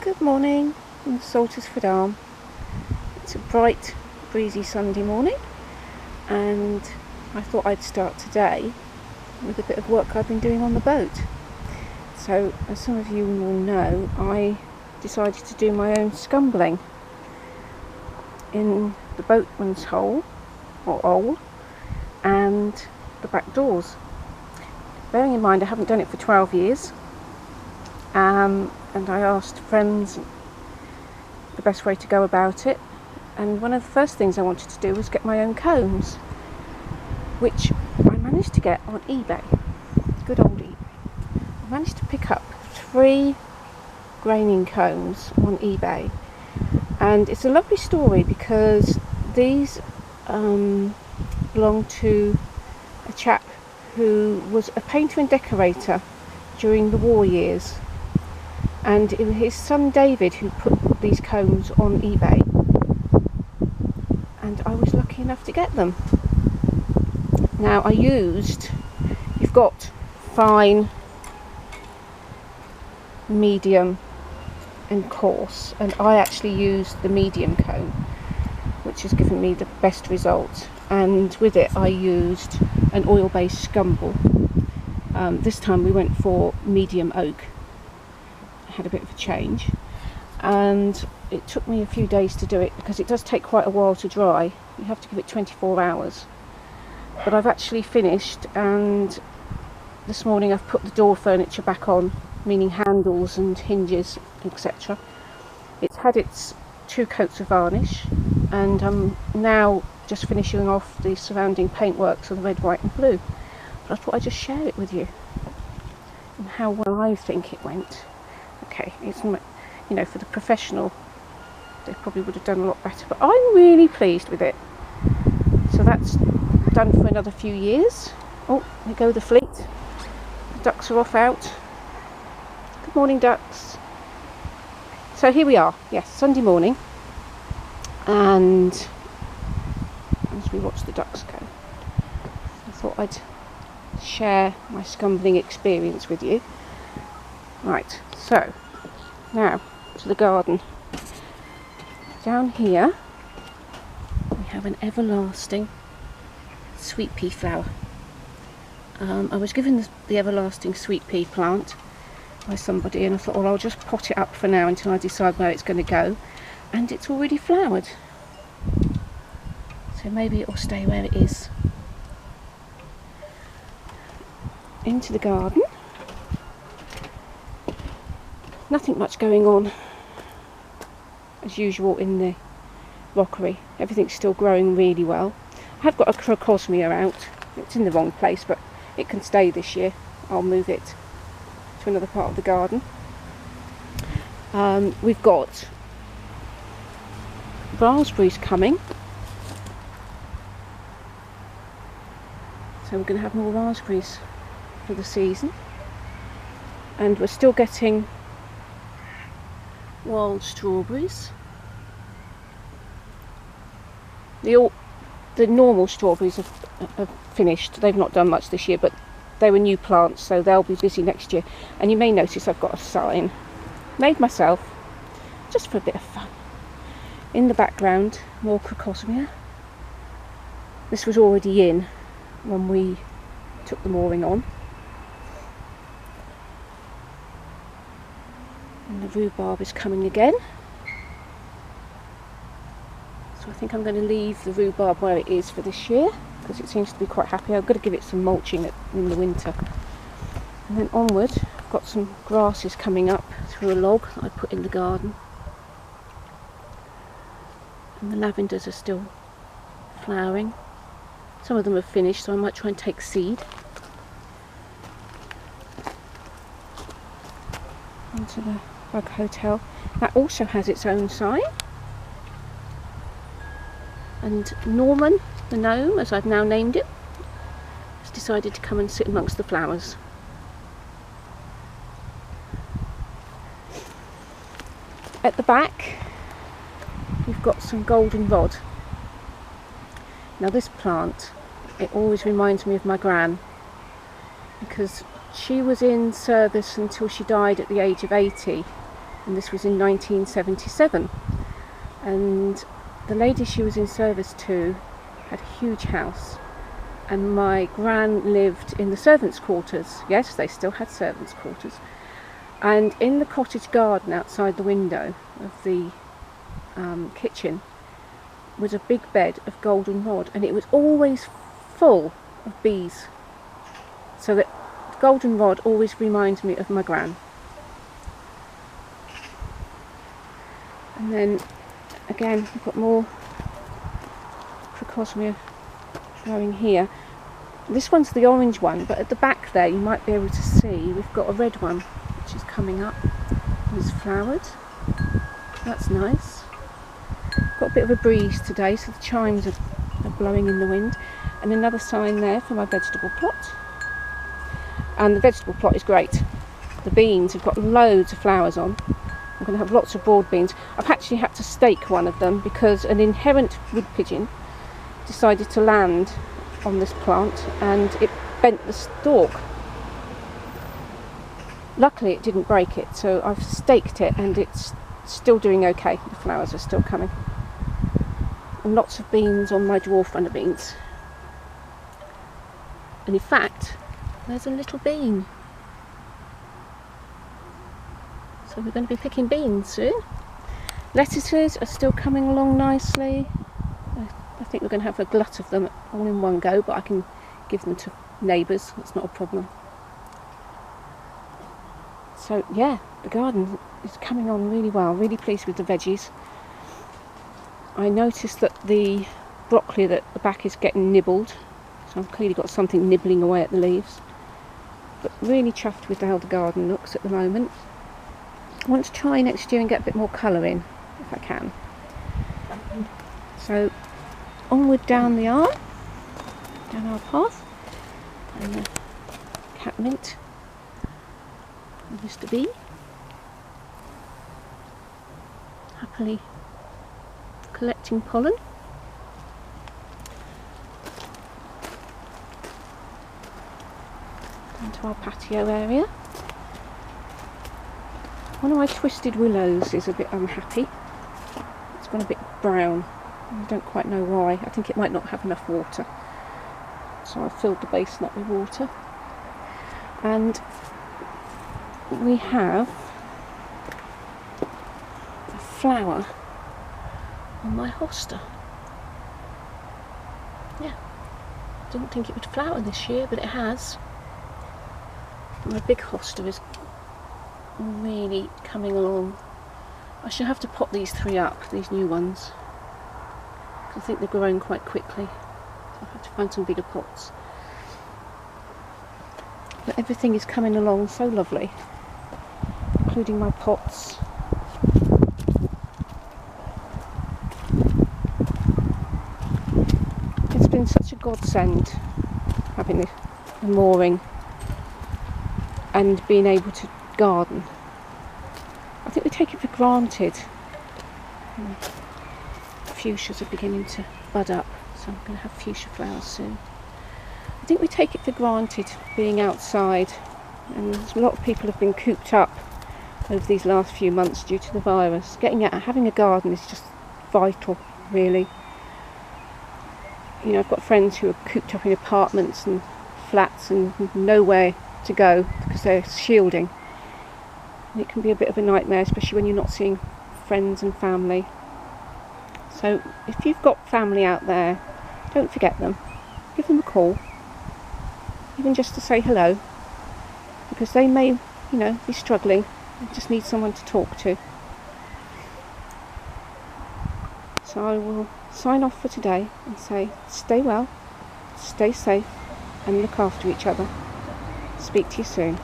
Good morning from Saltersford Arm. It's a bright, breezy Sunday morning, and I thought I'd start today with a bit of work I've been doing on the boat. So, as some of you will know, I decided to do my own scumbling in the boatman's hole, or owl, and the back doors. Bearing in mind I haven't done it for 12 years, and I asked friends the best way to go about it, and one of the first things I wanted to do was get my own combs, which I managed to get on eBay. Good old eBay. I managed to pick up 3 graining combs on eBay, and it's a lovely story because these belong to a chap who was a painter and decorator during the war years, and it was his son David who put these combs on eBay, and I was lucky enough to get them. Now you've got fine, medium and coarse, and I actually used the medium comb, which has given me the best result, and with it I used an oil-based scumble. This time we went for medium oak. Had a bit of a change, and it took me a few days to do it because it does take quite a while to dry. You have to give it 24 hours, but I've actually finished, and this morning I've put the door furniture back on, meaning handles and hinges, etc. It's had its 2 coats of varnish, and I'm now just finishing off the surrounding paintworks of red, white and blue. But I thought I'd just share it with you and how well I think it went. Okay, it's not, for the professional, they probably would have done a lot better, but I'm really pleased with it. So that's done for another few years. Oh, there go the fleet. The ducks are off out. Good morning, ducks. So here we are, yes, Sunday morning, and as we watch the ducks go, I thought I'd share my scumbling experience with you. Right, so now to the garden. Down here we have an everlasting sweet pea flower. I was given the everlasting sweet pea plant by somebody, and I thought, well, I'll just pot it up for now until I decide where it's going to go, and it's already flowered, so maybe it will stay where it is. Into the garden. Nothing much going on as usual in the rockery. Everything's still growing really well. I have got a Crocosmia out. It's in the wrong place, but it can stay this year. I'll move it to another part of the garden. We've got raspberries coming, so we're going to have more raspberries for the season, and we're still getting wild strawberries. The normal strawberries have finished. They've not done much this year, but they were new plants, so they'll be busy next year. And you may notice I've got a sign made myself just for a bit of fun. In the background, more Crocosmia. This was already in when we took the mooring on. And the rhubarb is coming again. So I think I'm going to leave the rhubarb where it is for this year, because it seems to be quite happy. I've got to give it some mulching in the winter. And then onward, I've got some grasses coming up through a log that I put in the garden. And the lavenders are still flowering. Some of them have finished, so I might try and take seed. Onto the Bug Hotel. That also has its own sign. And Norman, the gnome, as I've now named it, has decided to come and sit amongst the flowers. At the back, we've got some goldenrod. Now this plant, it always reminds me of my gran, because she was in service until she died at the age of 80, and this was in 1977. And the lady she was in service to had a huge house, and my gran lived in the servants' quarters. Yes, they still had servants' quarters. And in the cottage garden outside the window of the kitchen was a big bed of goldenrod, and it was always full of bees. So that goldenrod always reminds me of my gran. And then again, we've got more Crocosmia growing here. This one's the orange one, but at the back there you might be able to see we've got a red one which is coming up. It's flowered. That's nice. Got a bit of a breeze today, so the chimes are blowing in the wind. And another sign there for my vegetable plot. And the vegetable plot is great. The beans have got loads of flowers on. I'm going to have lots of broad beans. I've actually had to stake one of them because an inherent wood pigeon decided to land on this plant and it bent the stalk. Luckily it didn't break it, so I've staked it and it's still doing okay. The flowers are still coming. And lots of beans on my dwarf runner beans. And in fact, there's a little bean. So we're going to be picking beans soon. Lettuces are still coming along nicely. I think we're going to have a glut of them all in one go, but I can give them to neighbours, that's not a problem. So yeah, the garden is coming on really well, really pleased with the veggies. I noticed that the broccoli at the back is getting nibbled, so I've clearly got something nibbling away at the leaves. But really chuffed with how the garden looks at the moment. I want to try next year and get a bit more colour in, if I can. So onward down the arm, down our path, and the catmint, and Mr. B, happily collecting pollen. Down to our patio area. One of my twisted willows is a bit unhappy. It's gone a bit brown. I don't quite know why. I think it might not have enough water. So I filled the basin up with water. And we have a flower on my hosta. Yeah, didn't think it would flower this year, but it has. My big hosta is really coming along. I shall have to pop these three up, these new ones. I think they're growing quite quickly. So I'll have to find some bigger pots. But everything is coming along so lovely, including my pots. It's been such a godsend having the mooring and being able to garden. I think we take it for granted. Fuchsias are beginning to bud up, so I'm going to have fuchsia flowers soon. I think we take it for granted being outside, and a lot of people have been cooped up over these last few months due to the virus. Getting out and having a garden is just vital, really. You know, I've got friends who are cooped up in apartments and flats and nowhere to go because they're shielding. And it can be a bit of a nightmare, especially when you're not seeing friends and family. So if you've got family out there, don't forget them. Give them a call, even just to say hello, because they may, you know, be struggling and just need someone to talk to. So I will sign off for today and say stay well, stay safe and look after each other. Speak to you soon.